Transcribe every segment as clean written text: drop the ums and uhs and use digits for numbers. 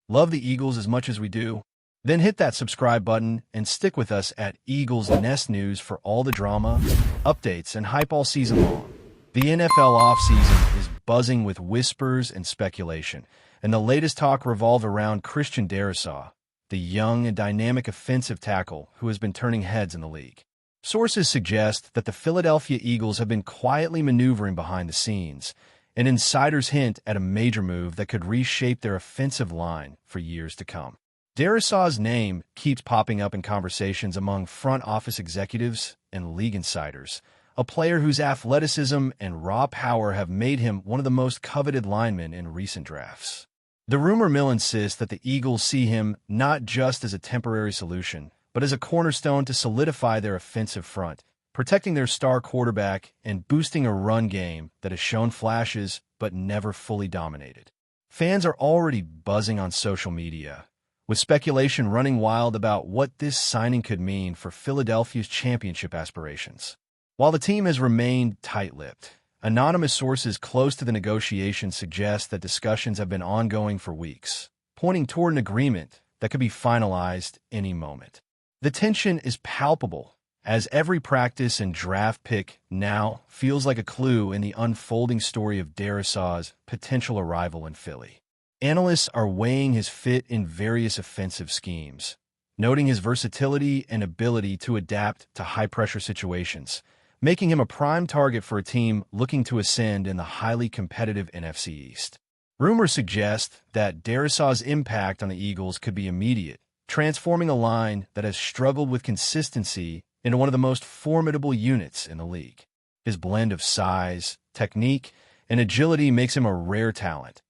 Love the Eagles as much as we do? Then hit that subscribe button and stick with us at Eagles Nest News for all the drama, updates, and hype all season long. The NFL offseason is buzzing with whispers and speculation, and the latest talk revolved around Christian DARRISAW, the young and dynamic offensive tackle who has been turning heads in the league. Sources suggest that the Philadelphia Eagles have been quietly maneuvering behind the scenes, and insiders hint at a major move that could reshape their offensive line for years to come. DARRISAW's name keeps popping up in conversations among front office executives and league insiders, a player whose athleticism and raw power have made him one of the most coveted linemen in recent drafts. The rumor mill insists that the Eagles see him not just as a temporary solution, but as a cornerstone to solidify their offensive front, protecting their star quarterback and boosting a run game that has shown flashes but never fully dominated. Fans are already buzzing on social media, with speculation running wild about what this signing could mean for Philadelphia's championship aspirations. While the team has remained tight-lipped, anonymous sources close to the negotiations suggest that discussions have been ongoing for weeks, pointing toward an agreement that could be finalized any moment. The tension is palpable, as every practice and draft pick now feels like a clue in the unfolding story of DARRISAW's potential arrival in Philly. Analysts are weighing his fit in various offensive schemes, noting his versatility and ability to adapt to high-pressure situations, making him a prime target for a team looking to ascend in the highly competitive NFC East. Rumors suggest that DARRISAW's impact on the Eagles could be immediate, transforming a line that has struggled with consistency into one of the most formidable units in the league. His blend of size, technique, and agility makes him a rare talent,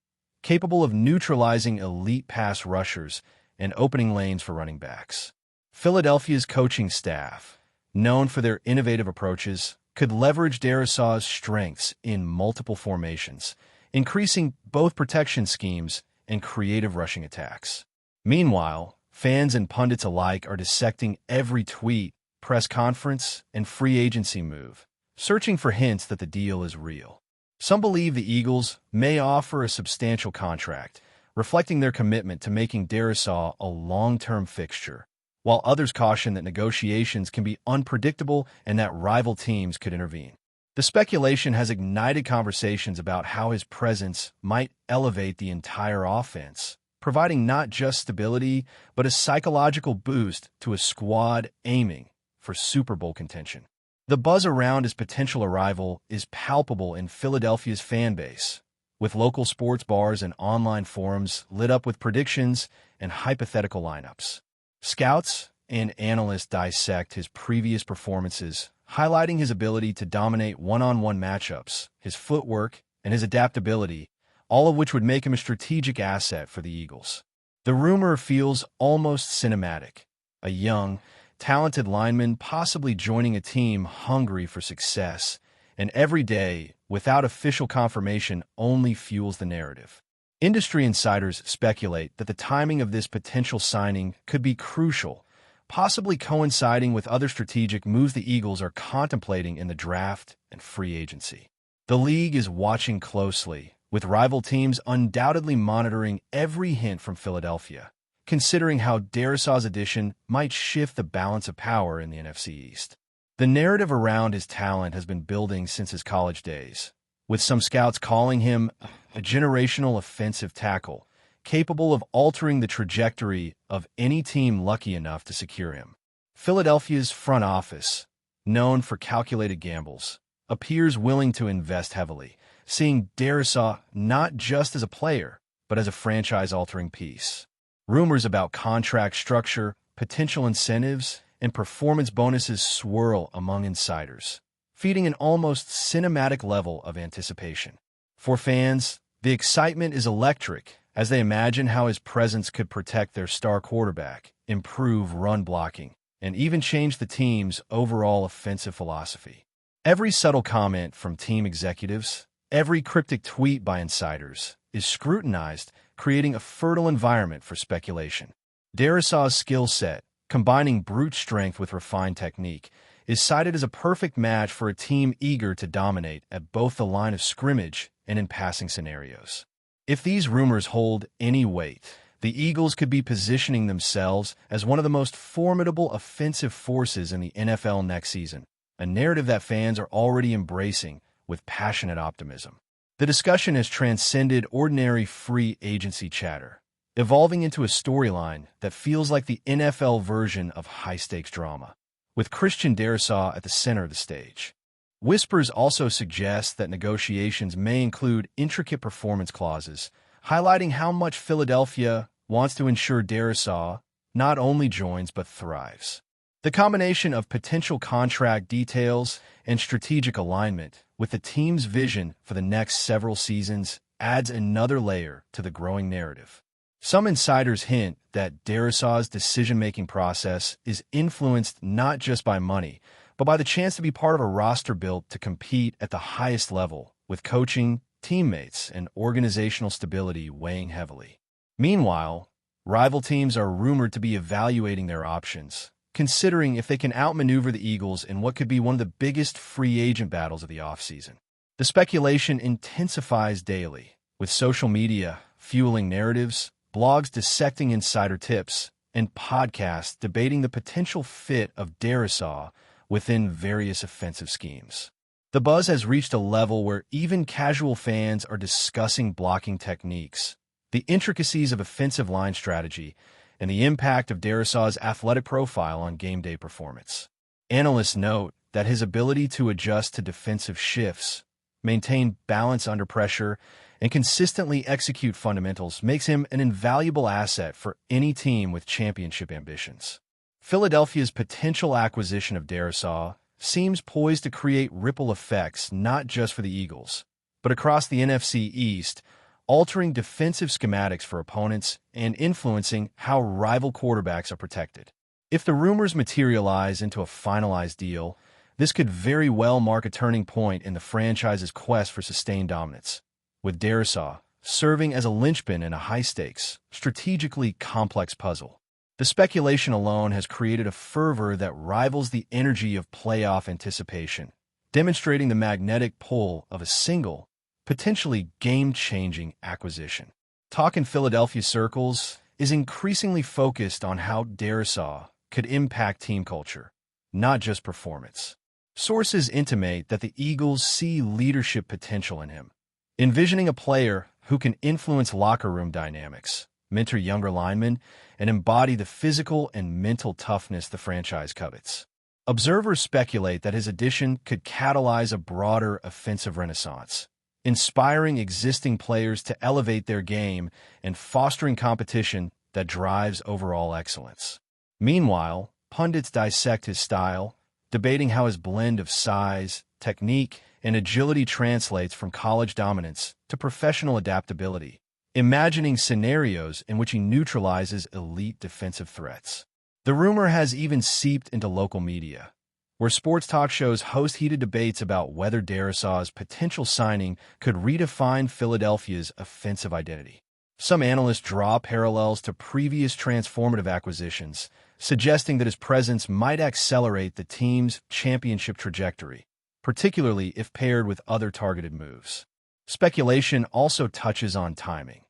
capable of neutralizing elite pass rushers and opening lanes for running backs. Philadelphia's coaching staff, known for their innovative approaches, could leverage DARRISAW's strengths in multiple formations, increasing both protection schemes and creative rushing attacks. Meanwhile, fans and pundits alike are dissecting every tweet, press conference, and free agency move, searching for hints that the deal is real. Some believe the Eagles may offer a substantial contract, reflecting their commitment to making DARRISAW a long-term fixture, while others caution that negotiations can be unpredictable and that rival teams could intervene. The speculation has ignited conversations about how his presence might elevate the entire offense, providing not just stability, but a psychological boost to a squad aiming for Super Bowl contention. The buzz around his potential arrival is palpable in Philadelphia's fan base, with local sports bars and online forums lit up with predictions and hypothetical lineups. Scouts and analysts dissect his previous performances, highlighting his ability to dominate one-on-one matchups, his footwork, and his adaptability, all of which would make him a strategic asset for the Eagles. The rumor feels almost cinematic, a young, talented lineman possibly joining a team hungry for success, and every day, without official confirmation, only fuels the narrative. Industry insiders speculate that the timing of this potential signing could be crucial, possibly coinciding with other strategic moves the Eagles are contemplating in the draft and free agency. The league is watching closely, with rival teams undoubtedly monitoring every hint from Philadelphia, considering how DARRISAW's addition might shift the balance of power in the NFC East. The narrative around his talent has been building since his college days, with some scouts calling him a generational offensive tackle, capable of altering the trajectory of any team lucky enough to secure him. Philadelphia's front office, known for calculated gambles, appears willing to invest heavily, seeing DARRISAW not just as a player, but as a franchise-altering piece. Rumors about contract structure, potential incentives, and performance bonuses swirl among insiders, feeding an almost cinematic level of anticipation. For fans, the excitement is electric as they imagine how his presence could protect their star quarterback, improve run blocking, and even change the team's overall offensive philosophy. Every subtle comment from team executives, every cryptic tweet by insiders, is scrutinized, creating a fertile environment for speculation. DARRISAW's skill set, combining brute strength with refined technique, is cited as a perfect match for a team eager to dominate at both the line of scrimmage and in passing scenarios. If these rumors hold any weight, the Eagles could be positioning themselves as one of the most formidable offensive forces in the NFL next season, a narrative that fans are already embracing with passionate optimism. The discussion has transcended ordinary free agency chatter, evolving into a storyline that feels like the NFL version of high-stakes drama, with Christian DARRISAW at the center of the stage. Whispers also suggest that negotiations may include intricate performance clauses, highlighting how much Philadelphia wants to ensure DARRISAW not only joins but thrives. The combination of potential contract details and strategic alignment with the team's vision for the next several seasons adds another layer to the growing narrative. Some insiders hint that DARRISAW's decision-making process is influenced not just by money, but by the chance to be part of a roster built to compete at the highest level, with coaching, teammates, and organizational stability weighing heavily. Meanwhile, rival teams are rumored to be evaluating their options, considering if they can outmaneuver the Eagles in what could be one of the biggest free agent battles of the offseason. The speculation intensifies daily, with social media fueling narratives, blogs dissecting insider tips, and podcasts debating the potential fit of DARRISAW within various offensive schemes. The buzz has reached a level where even casual fans are discussing blocking techniques, the intricacies of offensive line strategy, and the impact of DARRISAW's athletic profile on game day performance. Analysts note that his ability to adjust to defensive shifts, maintain balance under pressure, and consistently execute fundamentals makes him an invaluable asset for any team with championship ambitions. Philadelphia's potential acquisition of DARRISAW seems poised to create ripple effects not just for the Eagles, but across the NFC East, altering defensive schematics for opponents and influencing how rival quarterbacks are protected. If the rumors materialize into a finalized deal, this could very well mark a turning point in the franchise's quest for sustained dominance, with DARRISAW serving as a linchpin in a high-stakes, strategically complex puzzle. The speculation alone has created a fervor that rivals the energy of playoff anticipation, demonstrating the magnetic pull of a single, potentially game-changing acquisition. Talk in Philadelphia circles is increasingly focused on how DARRISAW could impact team culture, not just performance. Sources intimate that the Eagles see leadership potential in him, envisioning a player who can influence locker room dynamics, mentor younger linemen, and embody the physical and mental toughness the franchise covets. Observers speculate that his addition could catalyze a broader offensive renaissance, inspiring existing players to elevate their game and fostering competition that drives overall excellence. Meanwhile, pundits dissect his style, debating how his blend of size, technique, and agility translates from college dominance to professional adaptability, imagining scenarios in which he neutralizes elite defensive threats. The rumor has even seeped into local media, where sports talk shows host heated debates about whether DARRISAW's potential signing could redefine Philadelphia's offensive identity. Some analysts draw parallels to previous transformative acquisitions, suggesting that his presence might accelerate the team's championship trajectory, particularly if paired with other targeted moves. Speculation also touches on timing.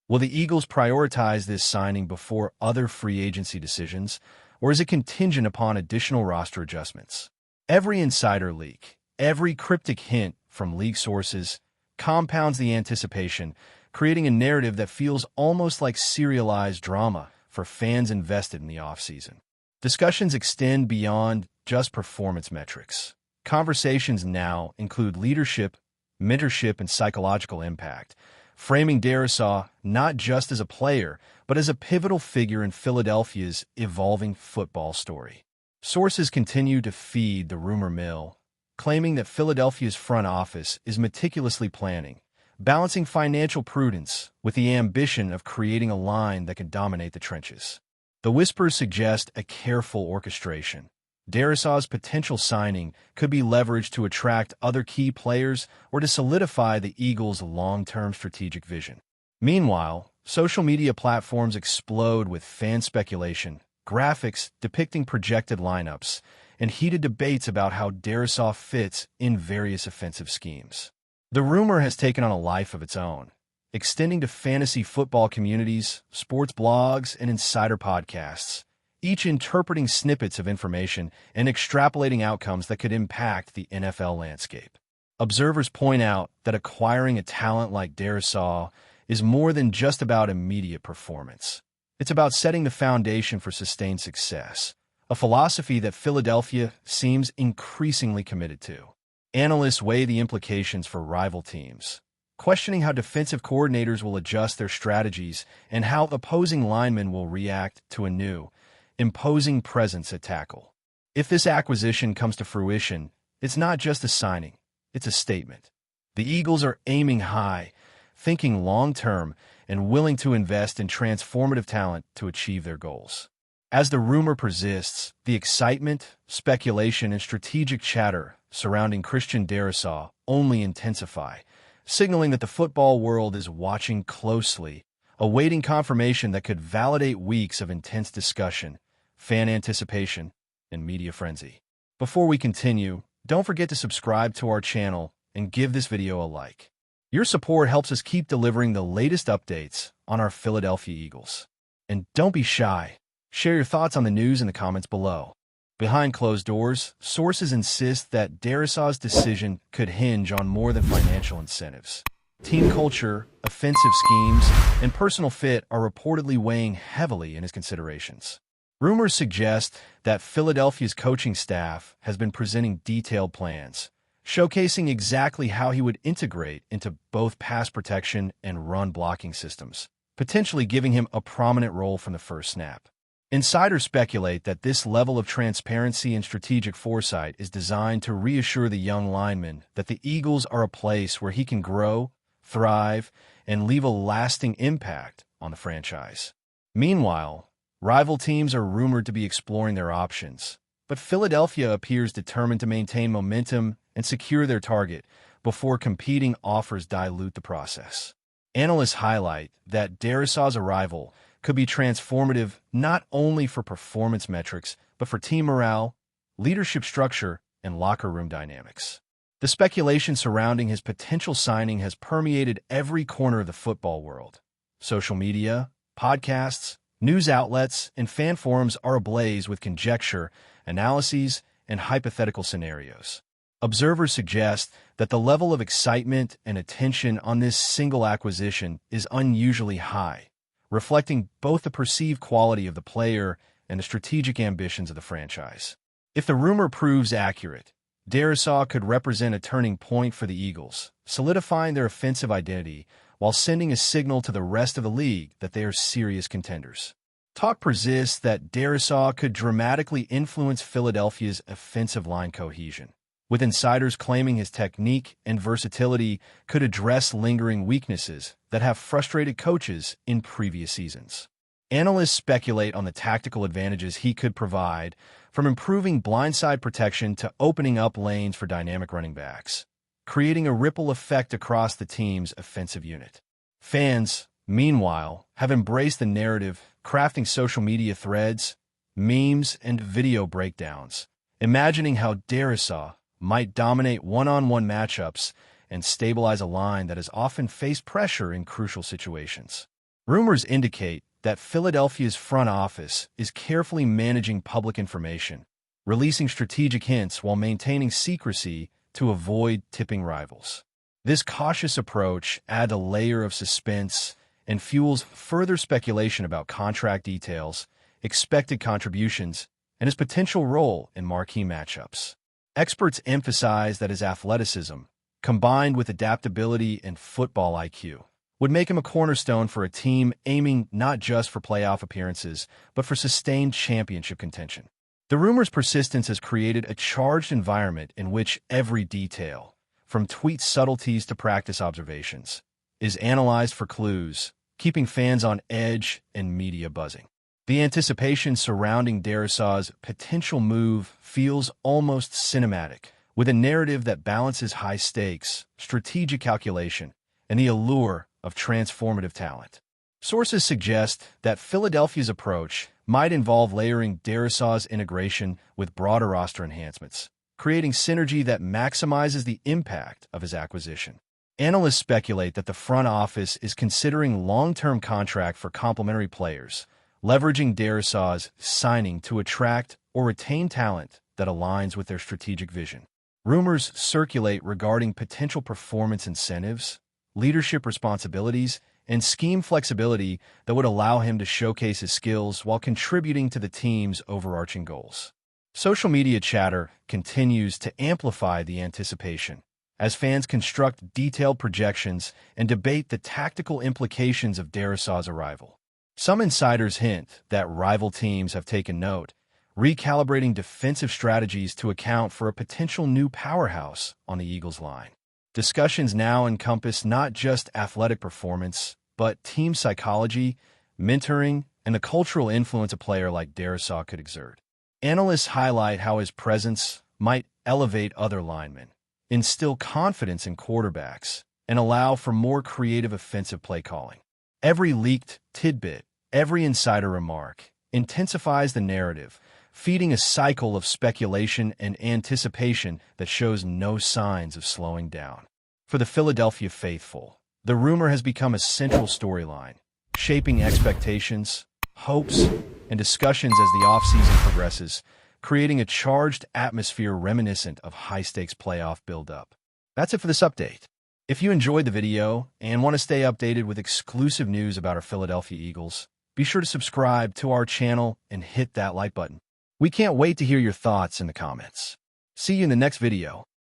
Will the Eagles prioritize this signing before other free agency decisions, or is it contingent upon additional roster adjustments? Every insider leak, every cryptic hint from league sources compounds the anticipation, creating a narrative that feels almost like serialized drama for fans invested in the offseason. Discussions extend beyond just performance metrics. Conversations now include leadership, mentorship, and psychological impact, framing DARRISAW not just as a player, but as a pivotal figure in Philadelphia's evolving football story. Sources continue to feed the rumor mill, claiming that Philadelphia's front office is meticulously planning, balancing financial prudence with the ambition of creating a line that can dominate the trenches. The whispers suggest a careful orchestration. DARRISAW's potential signing could be leveraged to attract other key players or to solidify the Eagles' long-term strategic vision. Meanwhile, social media platforms explode with fan speculation, graphics depicting projected lineups, and heated debates about how DARRISAW fits in various offensive schemes. The rumor has taken on a life of its own, extending to fantasy football communities, sports blogs, and insider podcasts, each interpreting snippets of information and extrapolating outcomes that could impact the NFL landscape. Observers point out that acquiring a talent like DARRISAW is more than just about immediate performance. It's about setting the foundation for sustained success, a philosophy that Philadelphia seems increasingly committed to. Analysts weigh the implications for rival teams, questioning how defensive coordinators will adjust their strategies and how opposing linemen will react to a new, imposing presence at tackle. If this acquisition comes to fruition, it's not just a signing, it's a statement. The Eagles are aiming high, thinking long-term, and willing to invest in transformative talent to achieve their goals. As the rumor persists, the excitement, speculation, and strategic chatter surrounding Christian DARRISAW only intensify, signaling that the football world is watching closely, awaiting confirmation that could validate weeks of intense discussion, fan anticipation, and media frenzy. Before we continue, don't forget to subscribe to our channel and give this video a like. Your support helps us keep delivering the latest updates on our Philadelphia Eagles. And don't be shy. Share your thoughts on the news in the comments below. Behind closed doors, sources insist that DARRISAW's decision could hinge on more than financial incentives. Team culture, offensive schemes, and personal fit are reportedly weighing heavily in his considerations. Rumors suggest that Philadelphia's coaching staff has been presenting detailed plans, showcasing exactly how he would integrate into both pass protection and run blocking systems, potentially giving him a prominent role from the first snap. Insiders speculate that this level of transparency and strategic foresight is designed to reassure the young lineman that the Eagles are a place where he can grow, thrive, and leave a lasting impact on the franchise. Meanwhile, rival teams are rumored to be exploring their options, but Philadelphia appears determined to maintain momentum and secure their target before competing offers dilute the process. Analysts highlight that DARRISAW's arrival could be transformative not only for performance metrics, but for team morale, leadership structure, and locker room dynamics. The speculation surrounding his potential signing has permeated every corner of the football world. Social media, podcasts, news outlets, and fan forums are ablaze with conjecture, analyses, and hypothetical scenarios. Observers suggest that the level of excitement and attention on this single acquisition is unusually high, reflecting both the perceived quality of the player and the strategic ambitions of the franchise. If the rumor proves accurate, DARRISAW could represent a turning point for the Eagles, solidifying their offensive identity while sending a signal to the rest of the league that they are serious contenders. Talk persists that DARRISAW could dramatically influence Philadelphia's offensive line cohesion, with insiders claiming his technique and versatility could address lingering weaknesses that have frustrated coaches in previous seasons. Analysts speculate on the tactical advantages he could provide, from improving blindside protection to opening up lanes for dynamic running backs, creating a ripple effect across the team's offensive unit. Fans, meanwhile, have embraced the narrative, crafting social media threads, memes, and video breakdowns, imagining how DARRISAW might dominate one-on-one matchups and stabilize a line that has often faced pressure in crucial situations. Rumors indicate that Philadelphia's front office is carefully managing public information, releasing strategic hints while maintaining secrecy to avoid tipping rivals. This cautious approach adds a layer of suspense and fuels further speculation about contract details, expected contributions, and his potential role in marquee matchups. Experts emphasize that his athleticism, combined with adaptability and football IQ, would make him a cornerstone for a team aiming not just for playoff appearances, but for sustained championship contention. The rumor's persistence has created a charged environment in which every detail, from tweet subtleties to practice observations, is analyzed for clues, keeping fans on edge and media buzzing. The anticipation surrounding DARRISAW's potential move feels almost cinematic, with a narrative that balances high stakes, strategic calculation, and the allure of transformative talent. Sources suggest that Philadelphia's approach might involve layering DARRISAW's integration with broader roster enhancements, creating synergy that maximizes the impact of his acquisition. Analysts speculate that the front office is considering long-term contract for complementary players, leveraging DARRISAW's signing to attract or retain talent that aligns with their strategic vision. Rumors circulate regarding potential performance incentives, leadership responsibilities, and scheme flexibility that would allow him to showcase his skills while contributing to the team's overarching goals. Social media chatter continues to amplify the anticipation, as fans construct detailed projections and debate the tactical implications of DARRISAW's arrival. Some insiders hint that rival teams have taken note, recalibrating defensive strategies to account for a potential new powerhouse on the Eagles' line. Discussions now encompass not just athletic performance, but team psychology, mentoring, and the cultural influence a player like DARRISAW could exert. Analysts highlight how his presence might elevate other linemen, instill confidence in quarterbacks, and allow for more creative offensive play calling. Every leaked tidbit, every insider remark, intensifies the narrative, feeding a cycle of speculation and anticipation that shows no signs of slowing down. For the Philadelphia faithful, the rumor has become a central storyline, shaping expectations, hopes, and discussions as the offseason progresses, creating a charged atmosphere reminiscent of high-stakes playoff build-up. That's it for this update. If you enjoyed the video and want to stay updated with exclusive news about our Philadelphia Eagles, be sure to subscribe to our channel and hit that like button. We can't wait to hear your thoughts in the comments. See you in the next video.